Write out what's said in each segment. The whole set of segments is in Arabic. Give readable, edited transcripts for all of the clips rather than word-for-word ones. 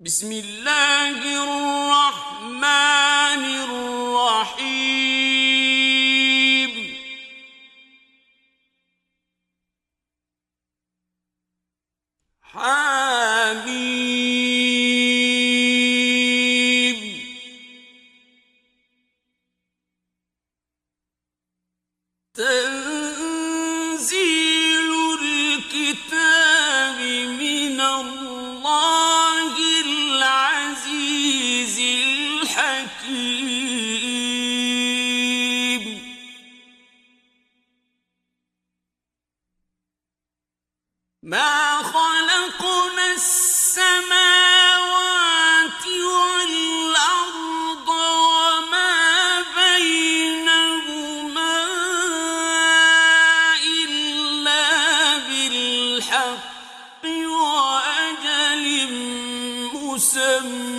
بسم الله الرحمن الرحيم حميم تنزيل الكتاب من الله العزيز الحكيم ما خلقنا السماوات والأرض وما بينهما إلا بالحق وأجل مسمى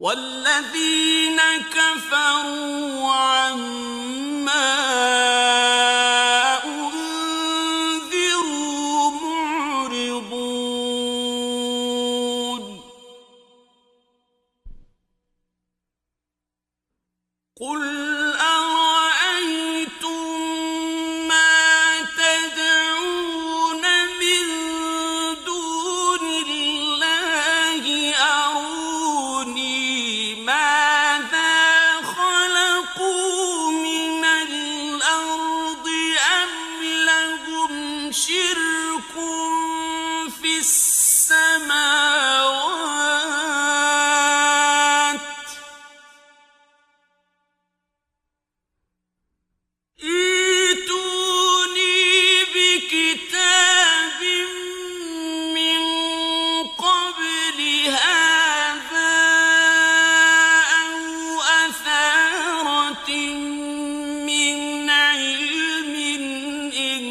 والذين كفروا عما أنذروا معرضون قل أرأيتم ما تدعون من دون الله أروني ماذا خلقوا من الأرض أم لهم شرك في السماوات ائتوني بكتاب من قبل هذا أو أثارة من علم إن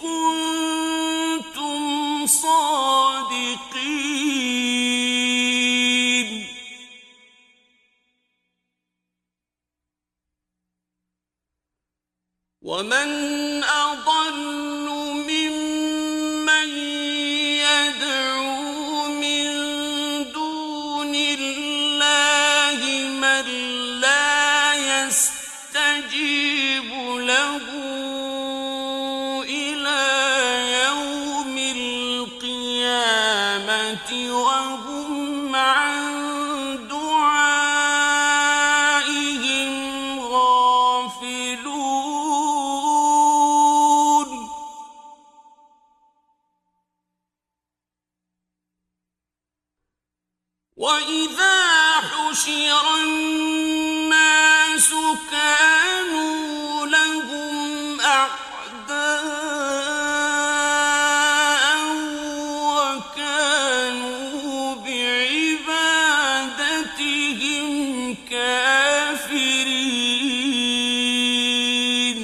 كنتم صادقين ومن أضل ممن يدعو من دون الله من لا يستجيب له إلى يوم القيامة وهم عن دعائهم غافلون وإذا حشر الناس كانوا لهم أعداء وكانوا بعبادتهم كافرين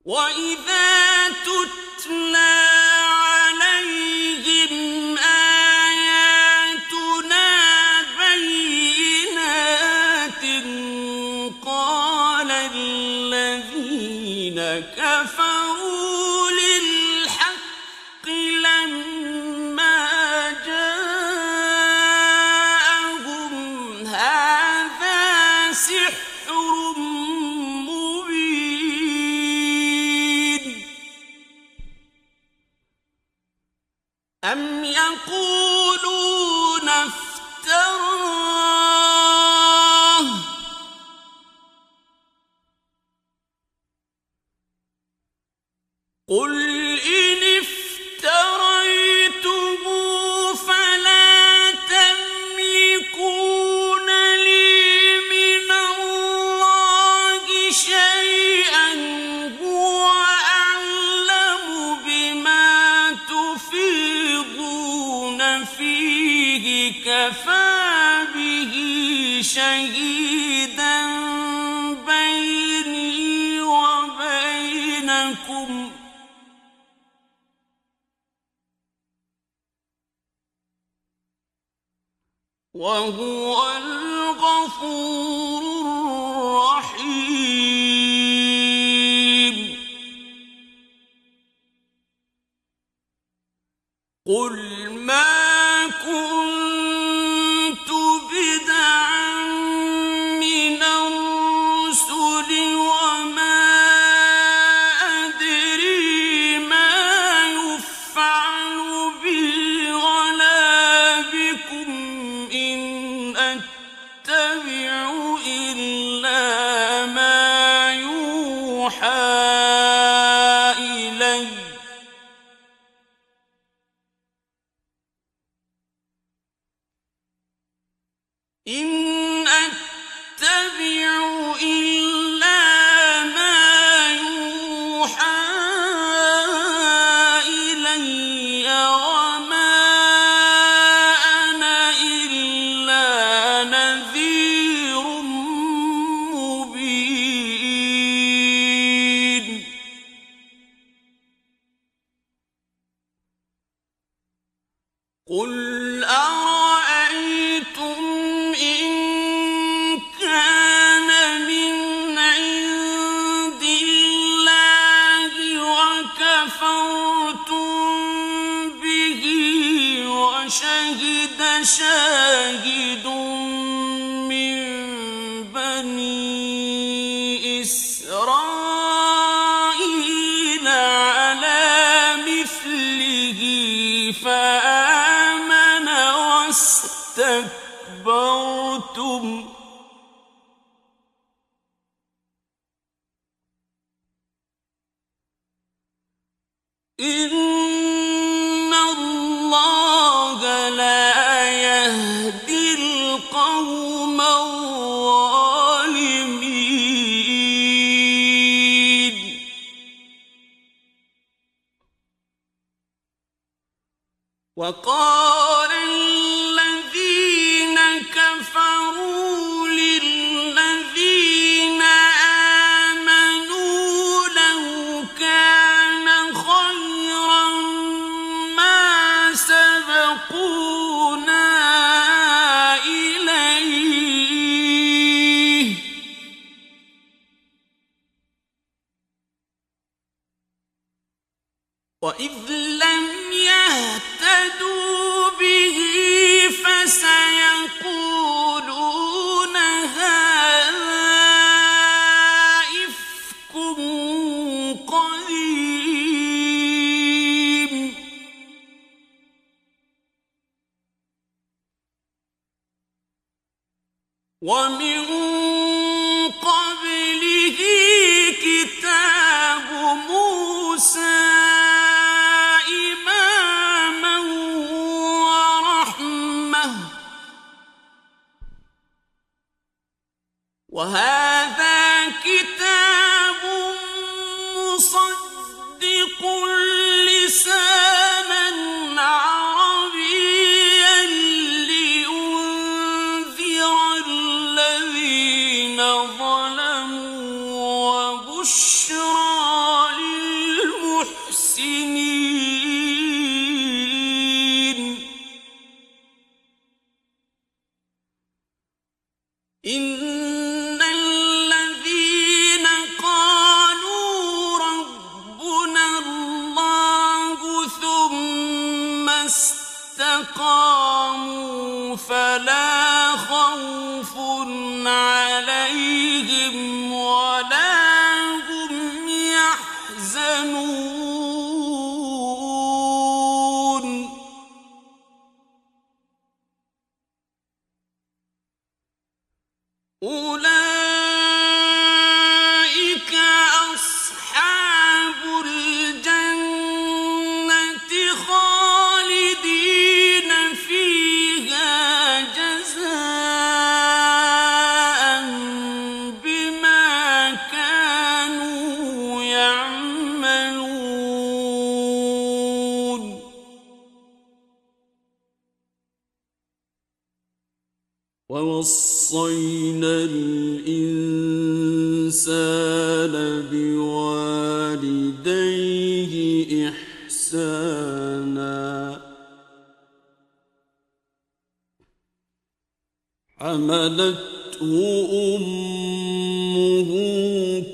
وإذا تتلى عليهم آياتنا بينات قال الذين كفروا للحق لما جاءهم هذا سحر مبين أم يقولون افتراه قل إن افتريته فلا تملكون لي من الله شيئا هو أعلم بما تفيضون فيه كفى به شهيدا بيني وبينكم وهو الغفور الرحيم قل ما كنت بدعا من الرسل وما أدري ما يفعل بي ولا بكم إن أتبع إلا ما يوحى إلي إن أتبع إلا ما يوحى إلي وما أنا إلا نذير مبين قل أرأيتم إن كان من عند الله وكفرتم به وشهد شاهد من بني إسرائيل على مثله فآمن واستكبرتم إن الله لا يهدي القوم الظالمين وقال الذين كفروا للذين آمنوا لو كان خيرا ما سبقونا إليه وإذ لم يهتدوا به فسيقولون هذا إفك قديم ومن قبله كتاب موسى إماما ورحمة وهذا كتاب مصدق لسانا عربيا لينذر الذين ظلموا وبشرى للمحسنين إن الذين قالوا ربنا الله ثم استقاموا فلا خوف عليهم ولا هم يحزنون أولئك أصحاب الجنة خالدين فيها جزاء بما كانوا يعملون ووصينا الإنسان بوالديه إحسانا حملته أمه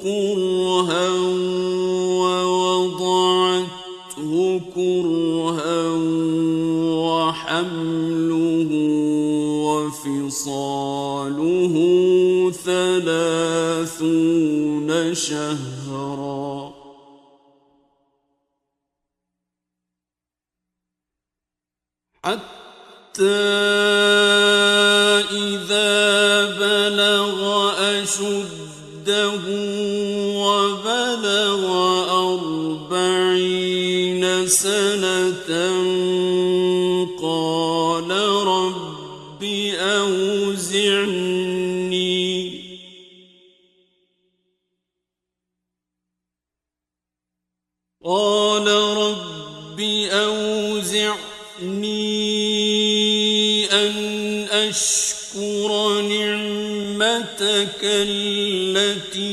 كرها ووضعته كرها شهرا حتى إذا بلغ أشده وبلغ 40 سنة قال رب أوزعني أن أشكر نعمتك التي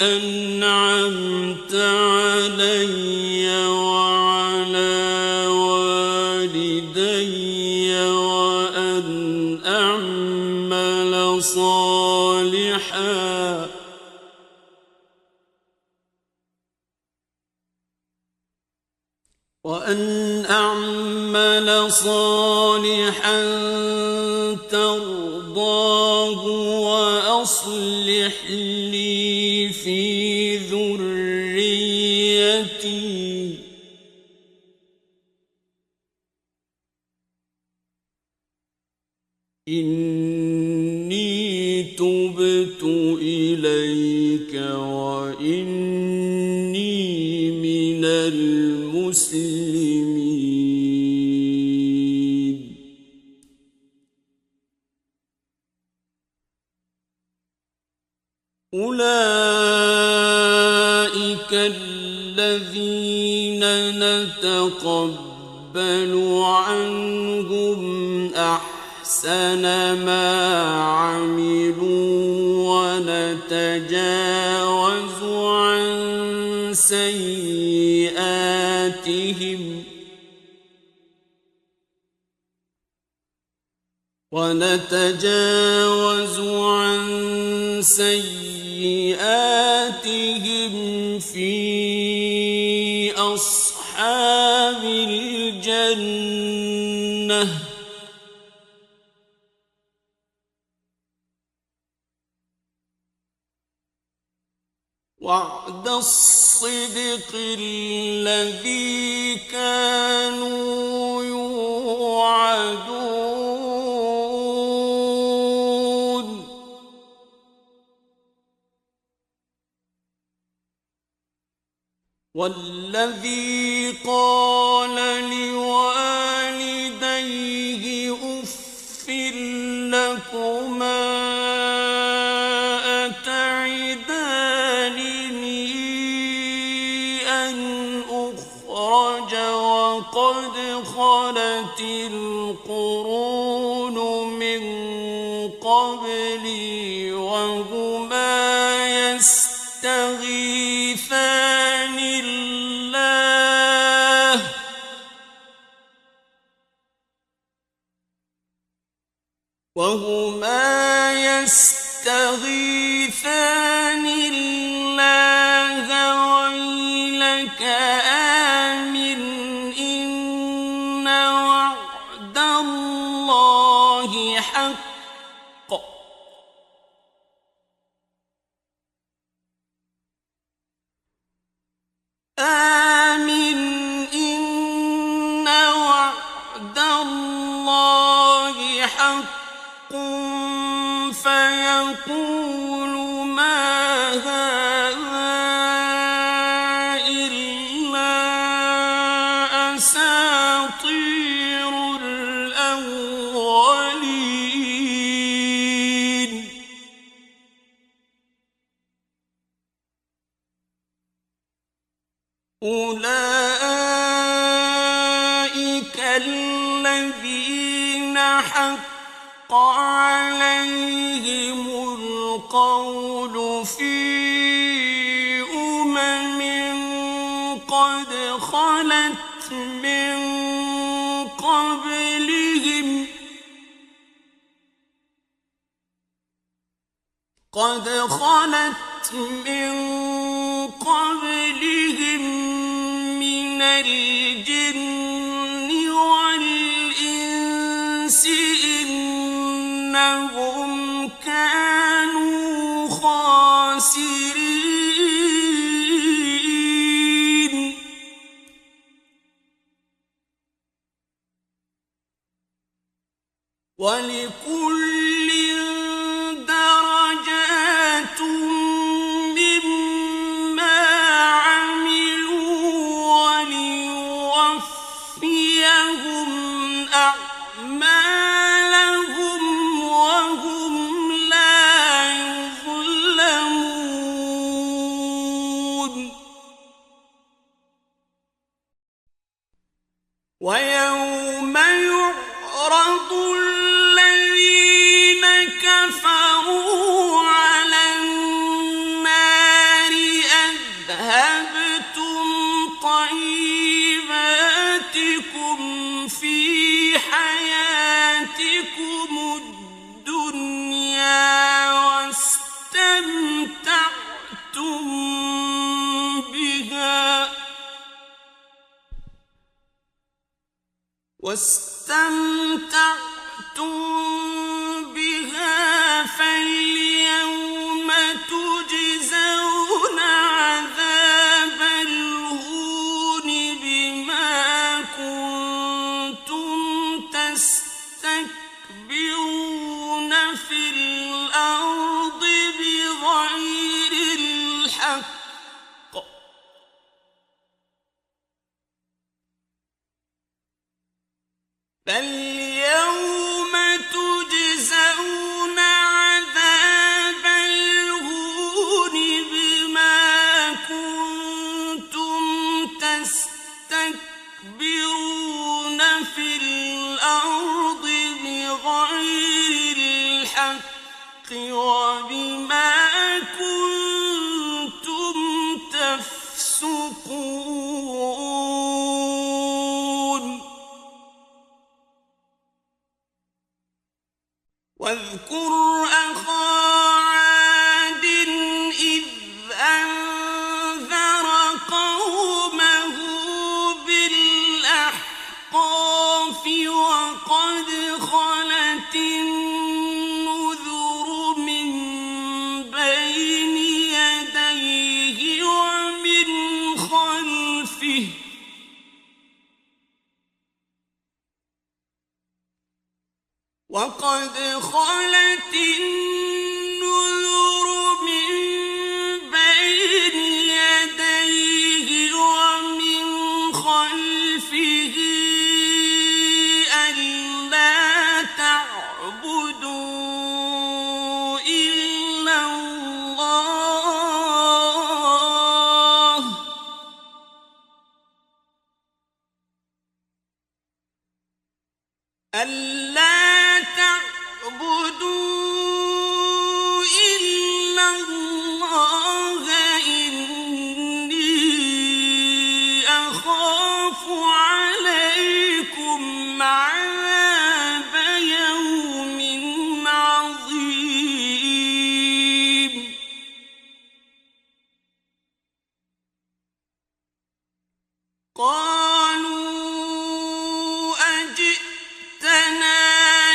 أنعمت علي وعلى والدي وأن أعمل صالحا ترضاه وأصلح لي في ذريتي إني تبت إليك وإني من المسلمين. أولئك الذين نتقبل عنهم أحسن ما عملوا ونتجاوز عن سيئاتهم في أصحاب الجنة وعد الصدق الذي كانوا يوعدون. والذي قال لوالديه أف لكما وقد خلت القرون من قبلي وهما يستغيثان الله ويلك آمن إن وعد الله حق آمن إن وعد الله حق فيقول ما هذا إلا أساطير الأولين. أولئك الذين حق عليهم القول في قد خلت من قبلهم من الجن والإنس إنهم كانوا خاسرين. الخاسرين ولكل درجات مما عملوا وليوفيهم أعمالهم وهم لا يظلمون ويوم يعرض الذين كفروا على النار أذهبتم طيباتكم في حياتكم الدنيا واستمتعتم بها فاليوم تجزون عذاب الهون بما كنتم تستكبرون في الأرض بغير الحق فاليوم تجزون عذاب الهون بما كنتم تستكبرون في الأرض بغير الحق وبما كنتم تفسقون واذكر أخا عاد إذ أنذر قومه بالأحقاف وقد خلت النذر من بين يديه ومن خلفه وقد خلت النذر من بين يديه ومن خلفه ألا تعبدوا إلا الله إني أخاف عليكم عذاب يوم عظيم قالوا أجئتنا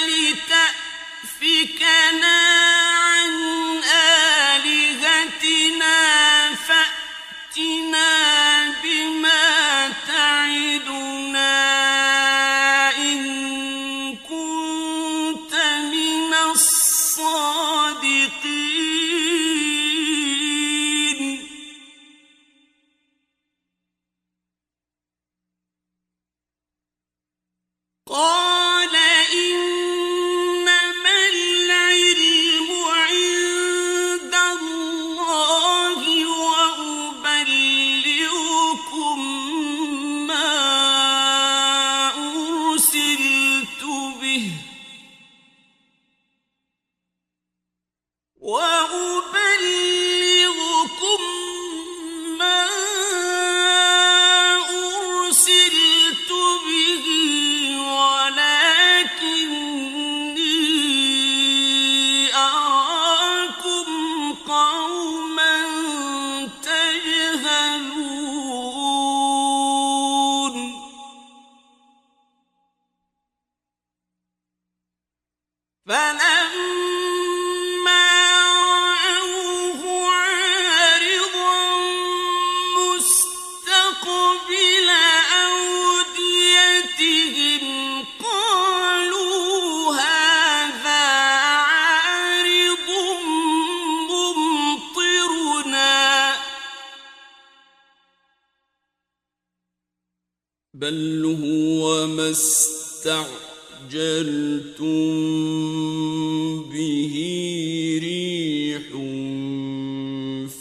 لتأفكنا عن آلهتنا فأتنا بما تعدنا إن كنت من الصادقين قال إنما العلم عند الله وأبلغكم بل هو ما استعجلتم به ريح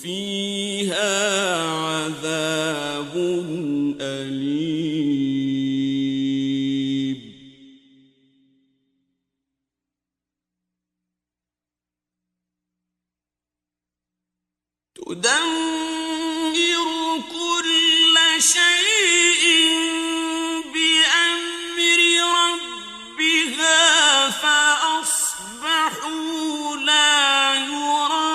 فيها عذاب أليم تدمر كل شيء بأمر ربها فأصبحوا لا يرى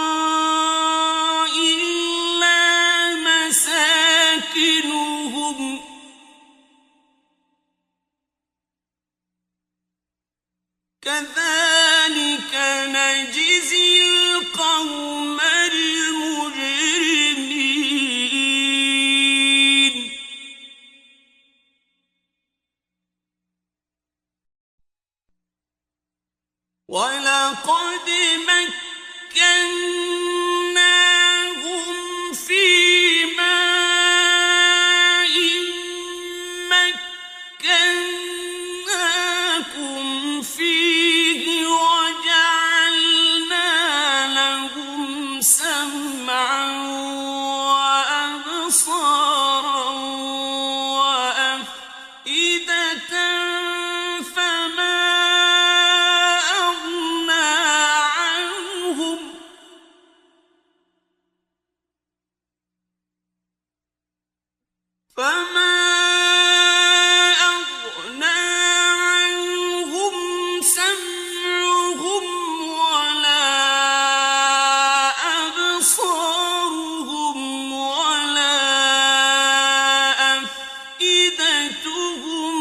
إلا مساكنهم كذلك نجزي القوم المجرمين ولقد مكناهم في ماء مكناكم فيه وجعلنا لهم سمعا وأبصارا وأفئدة فما أغنى عنهم سمعهم ولا أبصارهم ولا أفئدتهم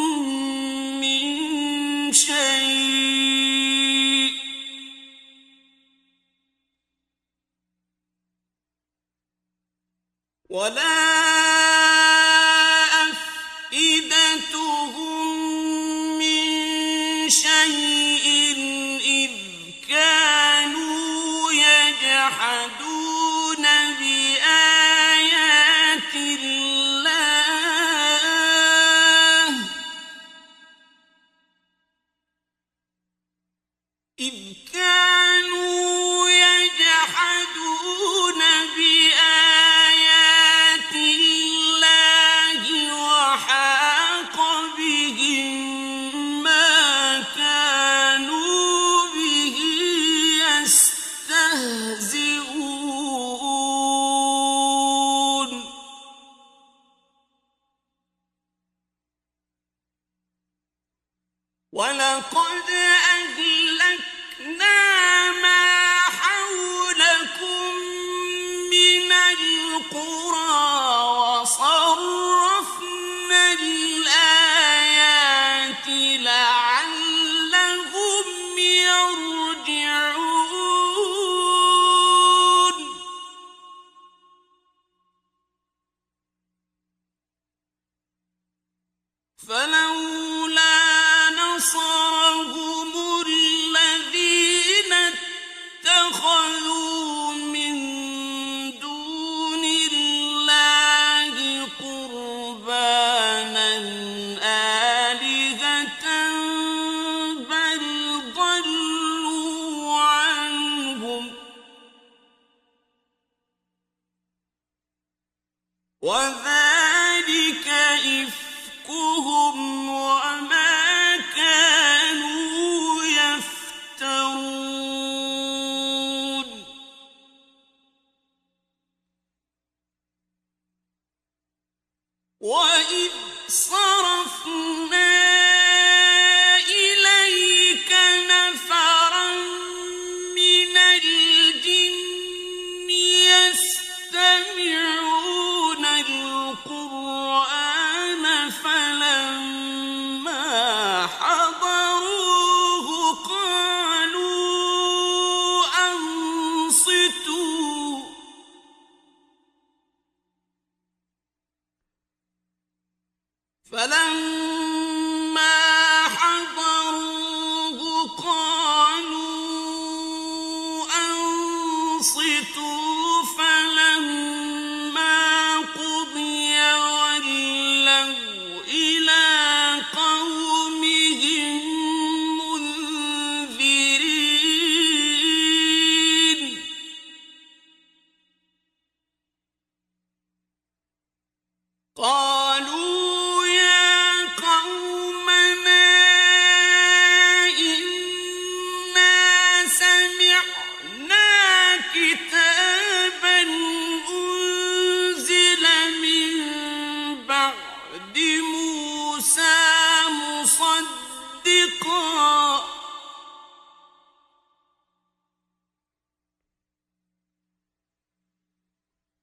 من شيء ولا إذ كانوا يجحدون بآيات الله إذ كانوا يجحدون بآيات الله وحاق بهم ما كانوا به يستهزئون ولقد أهلكنا ما حولكم من القرى وصرفنا الآيات لعلهم يرجعون فلولا نصرهم الذين اتخذوا من دون الله قربانا آلهة بل ضلوا عنهم وذلك إفكهم وما كانوا يفترون وإذ صرفنا إليك نفرا من الجن يستمعون القرآن فلما حضروه قالوا أنصتوا فلما حضروه قالوا أنصتوا فلما قضي ولوا إلى قالوا يا قومنا إنا سمعنا كتابا أنزل من بعد موسى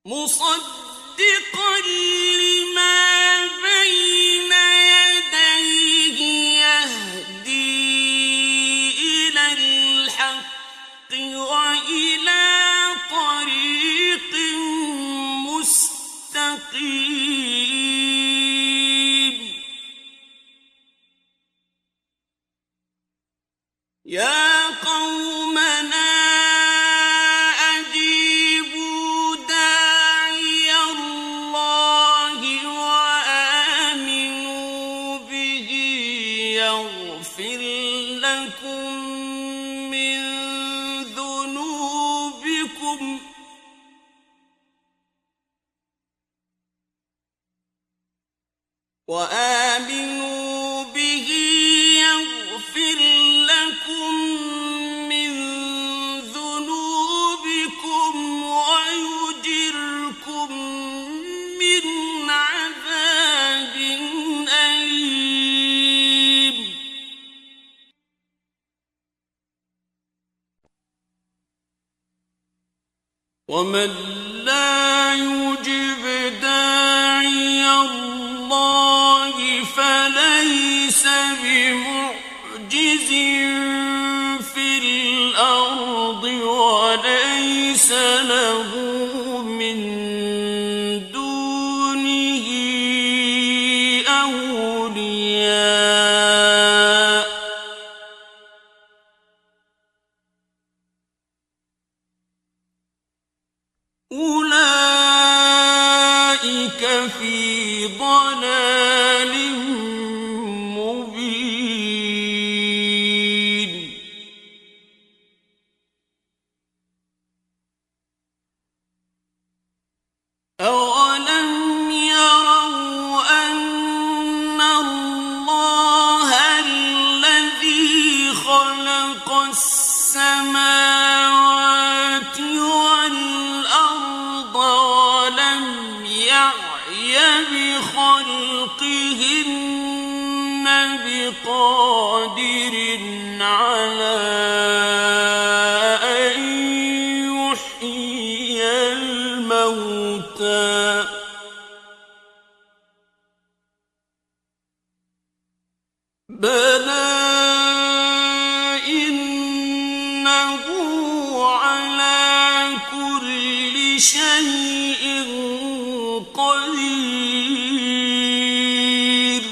مصدقا لما بين يديه يهدي إلى الحق وإلى طريق مستقيم يا قومنا أجيبوا داعي الله وآمنوا به يغفر لكم من ذنوبكم ويجركم من عذاب أليم ومن لا يجب داعي الله فليس بمعجز في الأرض وليس له من دونه أولياء أولئك في ضلال مبين أولم يروا أن الله الذي خلق السماوات والأرض ولم يعي بخلقهن بقادر على أن يحيي الموتى بلى إنه على كل شيء قدير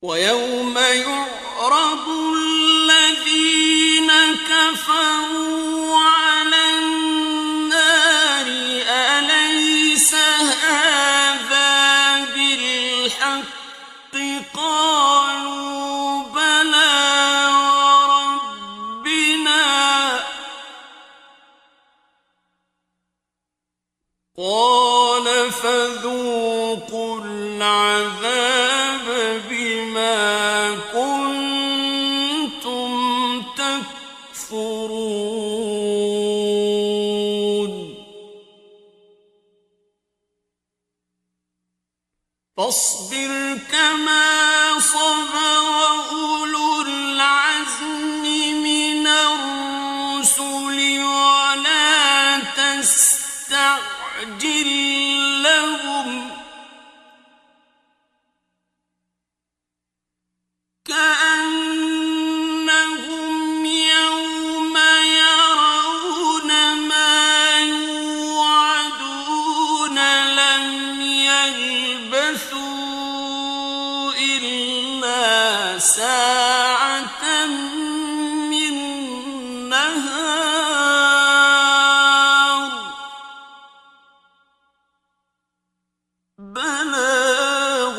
ويوم يعرض الذين كفروا على النار أليس هذا بالحق قالوا بلى وربنا قال فذوقوا العذاب بما كنتم تكفرون فاصبر كما صبر أولو العزم من الرسل ولا تستعجل لهم كأنهم يوم يرون ما يوعدون لم يلبثوا إلا ساعة من نهار بلاغ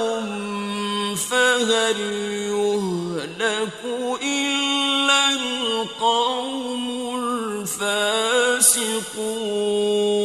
فهل يهلك إلا القوم الفاسقون فاسقون